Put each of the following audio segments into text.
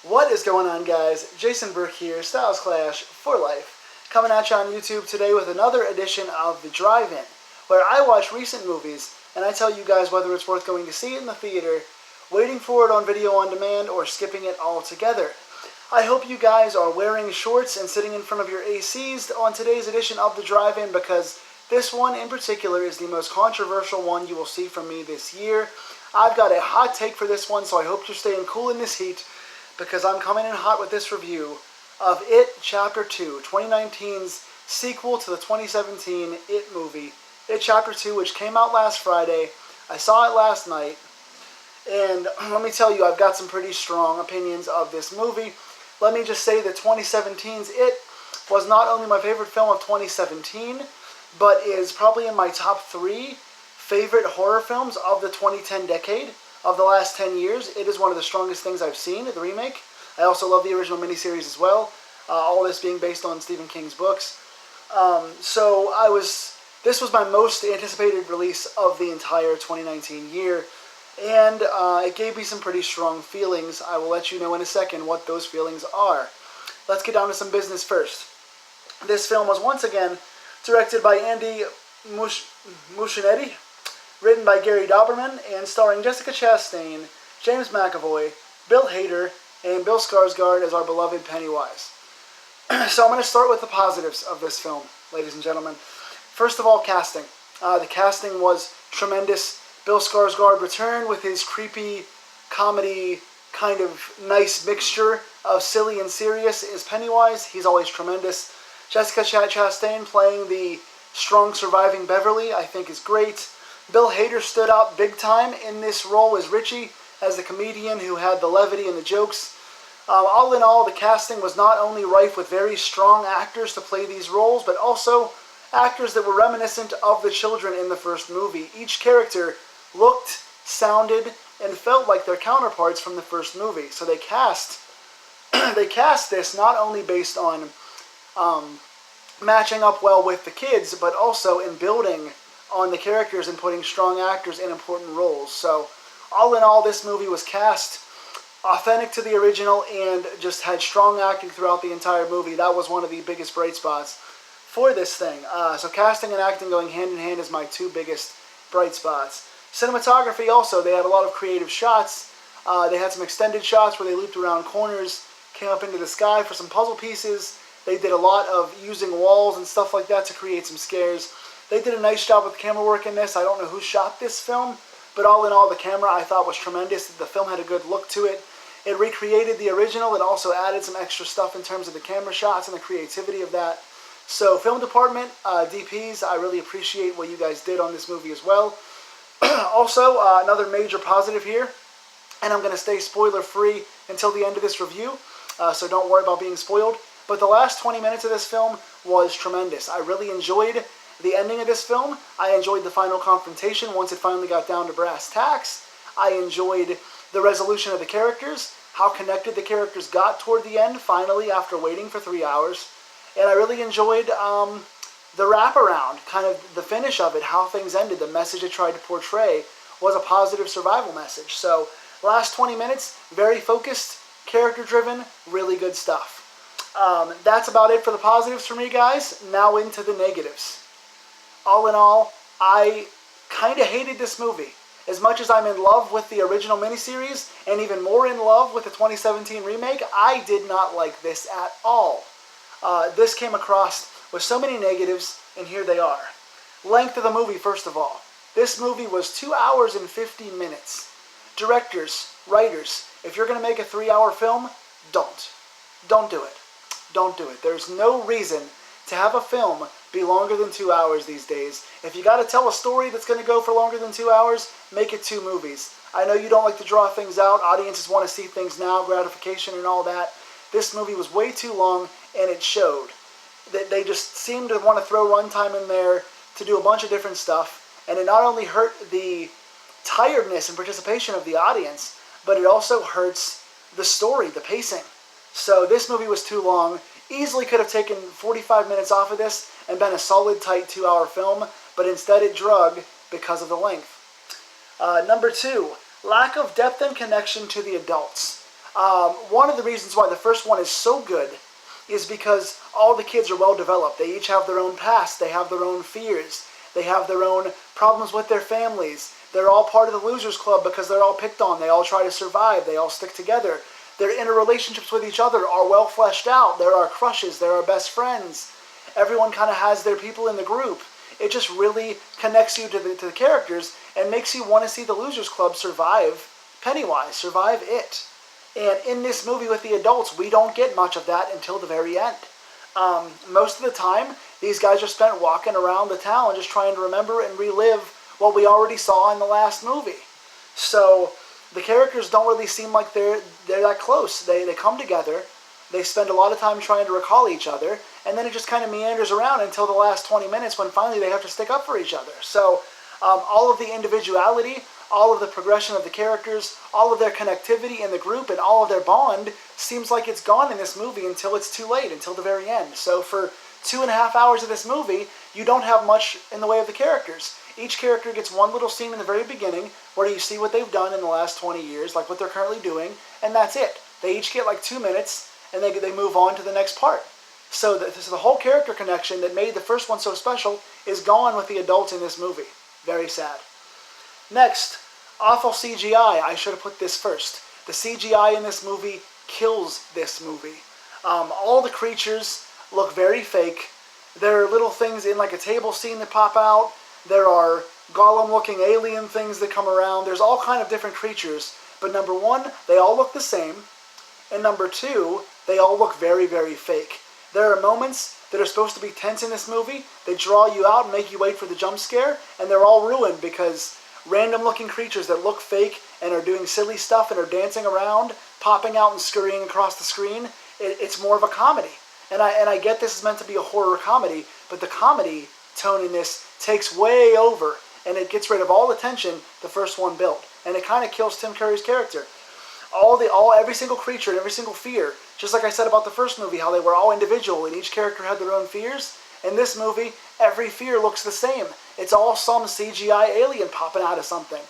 What is going on, guys? Jason Burke here, Styles Clash for Life, coming at you on YouTube today with another edition of The Drive-In, where I watch recent movies and I tell you guys whether it's worth going to see it in the theater, waiting for it on video on demand, or skipping it altogether. I hope you guys are wearing shorts and sitting in front of your ACs on today's edition of The Drive-In, because this one in particular is the most controversial one you will see from me this year. I've got a hot take for this one, so I hope you're staying cool in this heat, because I'm coming in hot with this review of It Chapter 2, 2019's sequel to the 2017 It movie. It Chapter 2, which came out last Friday. I saw it last night, and let me tell you, I've got some pretty strong opinions of this movie. Let me just say that 2017's It was not only my favorite film of 2017, but is probably in my top 3 favorite horror films of the 2010 decade. Of the last 10 years, it is one of the strongest things I've seen, the remake. I also love the original miniseries as well, all this being based on Stephen King's books. This was my most anticipated release of the entire 2019 year, and it gave me some pretty strong feelings. I will let you know in a second what those feelings are. Let's get down to some business first. This film was once again directed by Andy Muschietti, written by Gary Dauberman, and starring Jessica Chastain, James McAvoy, Bill Hader, and Bill Skarsgård as our beloved Pennywise. So I'm going to start with the positives of this film, ladies and gentlemen. First of all, casting. The casting was tremendous. Bill Skarsgård returned with his creepy comedy kind of nice mixture of silly and serious as Pennywise. He's always tremendous. Jessica Chastain playing the strong surviving Beverly, I think, is great. Bill Hader stood out big time in this role as Richie, as the comedian who had the levity and the jokes. All in all, the casting was not only rife with very strong actors to play these roles, but also actors that were reminiscent of the children in the first movie. Each character looked, sounded, and felt like their counterparts from the first movie. So they cast this not only based on matching up well with the kids, but also in building on the characters and putting strong actors in important roles. So all in all, this movie was cast authentic to the original and just had strong acting throughout the entire movie. That was one of the biggest bright spots for this thing. So casting and acting going hand in hand is my 2 biggest bright spots. Cinematography also, they had a lot of creative shots. They had some extended shots where they looped around corners, came up into the sky for some puzzle pieces. They did a lot of using walls and stuff like that to create some scares. They did a nice job with camera work in this. I don't know who shot this film, but all in all, the camera I thought was tremendous. The film had a good look to it. It recreated the original. It also added some extra stuff in terms of the camera shots and the creativity of that. So film department, DPs, I really appreciate what you guys did on this movie as well. Also, another major positive here, and I'm going to stay spoiler free until the end of this review, so don't worry about being spoiled. But the last 20 minutes of this film was tremendous. I really enjoyed the ending of this film. I enjoyed the final confrontation once it finally got down to brass tacks. I enjoyed the resolution of the characters, how connected the characters got toward the end, finally, after waiting for 3 hours. And I really enjoyed the wraparound, kind of the finish of it, how things ended. The message it tried to portray was a positive survival message. So, last 20 minutes, very focused, character-driven, really good stuff. That's about it for the positives for me, guys. Now into the negatives. All in all, I kind of hated this movie. As much as I'm in love with the original miniseries, and even more in love with the 2017 remake, I did not like this at all. This came across with so many negatives, and here they are. Length of the movie, first of all. This movie was 2 hours and 50 minutes. Directors, writers, if you're going to make a 3-hour film, don't. Don't do it. Don't do it. There's no reason to have a film be longer than 2 hours these days. If you got to tell a story that's going to go for longer than 2 hours, make it 2 movies. I know you don't like to draw things out. Audiences want to see things now, gratification and all that. This movie was way too long, and it showed. They just seemed to want to throw runtime in there to do a bunch of different stuff, and it not only hurt the tiredness and participation of the audience, but it also hurts the story, the pacing. So this movie was too long. Easily could have taken 45 minutes off of this and been a solid, tight 2-hour film, but instead it drug because of the length. Number 2, lack of depth and connection to the adults. One of the reasons why the first one is so good is because all the kids are well developed. They each have their own past. They have their own fears. They have their own problems with their families. They're all part of the Losers Club because they're all picked on. They all try to survive. They all stick together. Their interrelationships with each other are well fleshed out. There are crushes. There are best friends. Everyone kind of has their people in the group. It just really connects you to the characters and makes you want to see the Losers Club survive Pennywise, survive it. And in this movie with the adults, we don't get much of that until the very end. Most of the time, these guys are spent walking around the town just trying to remember and relive what we already saw in the last movie. So the characters don't really seem like they're that close. They come together, they spend a lot of time trying to recall each other, and then it just kind of meanders around until the last 20 minutes when finally they have to stick up for each other. So all of the individuality, all of the progression of the characters, all of their connectivity in the group, and all of their bond seems like it's gone in this movie until it's too late, until the very end. So for 2.5 hours of this movie, you don't have much in the way of the characters. Each character gets one little scene in the very beginning where you see what they've done in the last 20 years, like what they're currently doing, and that's it. They each get like 2 minutes, and they move on to the next part. So the whole character connection that made the first one so special is gone with the adults in this movie. Very sad. Next, awful CGI. I should have put this first. The CGI in this movie kills this movie. All the creatures look very fake. There are little things in like a table scene that pop out. There are Gollum-looking alien things that come around. There's all kind of different creatures. But number one, they all look the same. And number two, they all look very, very fake. There are moments that are supposed to be tense in this movie. They draw you out and make you wait for the jump scare. And they're all ruined because random-looking creatures that look fake and are doing silly stuff and are dancing around, popping out and scurrying across the screen, it's more of a comedy. And I get this is meant to be a horror comedy, but the comedy tone in this takes way over, and it gets rid of all the tension the first one built. And it kind of kills Tim Curry's character. Every single creature and every single fear, just like I said about the first movie, how they were all individual and each character had their own fears. In this movie, every fear looks the same. It's all some CGI alien popping out of something.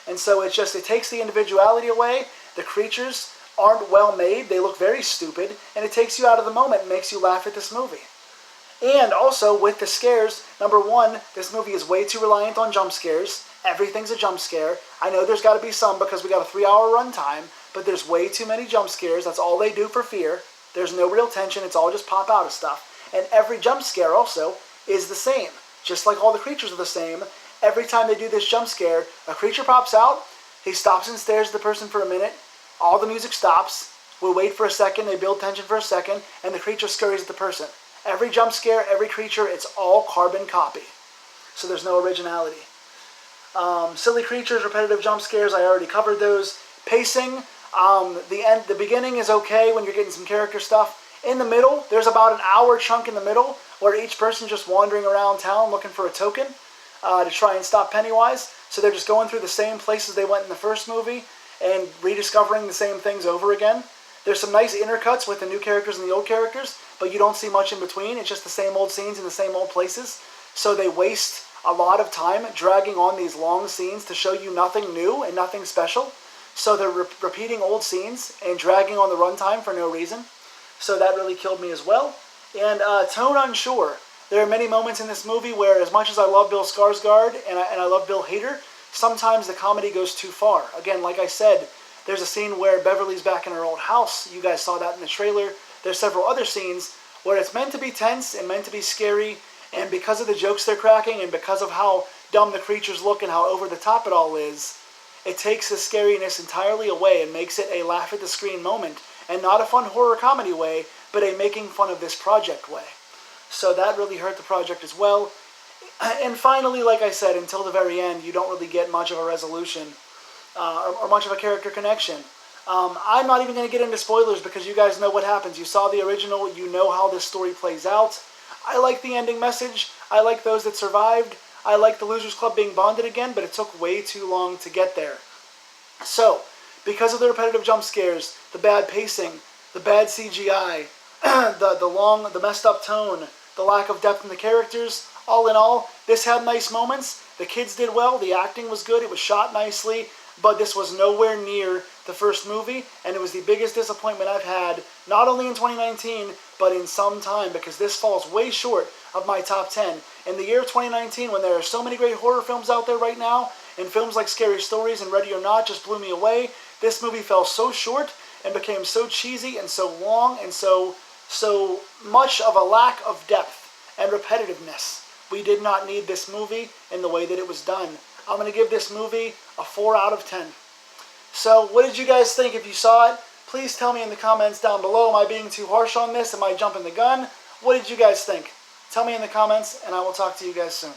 And so it takes the individuality away. The creatures aren't well made. They look very stupid. And it takes you out of the moment and makes you laugh at this movie. And also, with the scares, number one, this movie is way too reliant on jump scares. Everything's a jump scare. I know there's got to be some because we got a 3-hour runtime, but there's way too many jump scares. That's all they do for fear. There's no real tension. It's all just pop out of stuff. And every jump scare also is the same. Just like all the creatures are the same, every time they do this jump scare, a creature pops out, he stops and stares at the person for a minute, all the music stops, we wait for a second, they build tension for a second, and the creature scurries at the person. Every jump scare, every creature, it's all carbon copy. So there's no originality. Silly creatures, repetitive jump scares, I already covered those. Pacing, the beginning is okay when you're getting some character stuff. In the middle, there's about an hour chunk in the middle where each person's just wandering around town looking for a token to try and stop Pennywise. So they're just going through the same places they went in the first movie and rediscovering the same things over again. There's some nice intercuts with the new characters and the old characters, but you don't see much in between. It's just the same old scenes in the same old places. So they waste a lot of time dragging on these long scenes to show you nothing new and nothing special. So they're repeating old scenes and dragging on the runtime for no reason. So that really killed me as well. And tone unsure. There are many moments in this movie where, as much as I love Bill Skarsgård and I love Bill Hader, sometimes the comedy goes too far. Again, like I said, there's a scene where Beverly's back in her old house. You guys saw that in the trailer. There's several other scenes where it's meant to be tense and meant to be scary, and because of the jokes they're cracking and because of how dumb the creatures look and how over the top it all is, it takes the scariness entirely away and makes it a laugh at the screen moment, and not a fun horror comedy way, but a making fun of this project way. So that really hurt the project as well. And finally, like I said, until the very end, you don't really get much of a resolution or much of a character connection. I'm not even going to get into spoilers because you guys know what happens. You saw the original, you know how this story plays out. I like the ending message. I like those that survived. I like the Losers Club being bonded again, but it took way too long to get there. So, because of the repetitive jump scares, the bad pacing, the bad CGI, the messed up tone, the lack of depth in the characters, all in all, this had nice moments. The kids did well. The acting was good. It was shot nicely. but this was nowhere near the first movie, and it was the biggest disappointment I've had, not only in 2019, but in some time, because this falls way short of my top 10. In the year of 2019, when there are so many great horror films out there right now, and films like Scary Stories and Ready or Not just blew me away, this movie fell so short and became so cheesy and so long and so much of a lack of depth and repetitiveness. We did not need this movie in the way that it was done. I'm going to give this movie a 4 out of 10. So what did you guys think if you saw it? Please tell me in the comments down below. Am I being too harsh on this? Am I jumping the gun? What did you guys think? Tell me in the comments, and I will talk to you guys soon.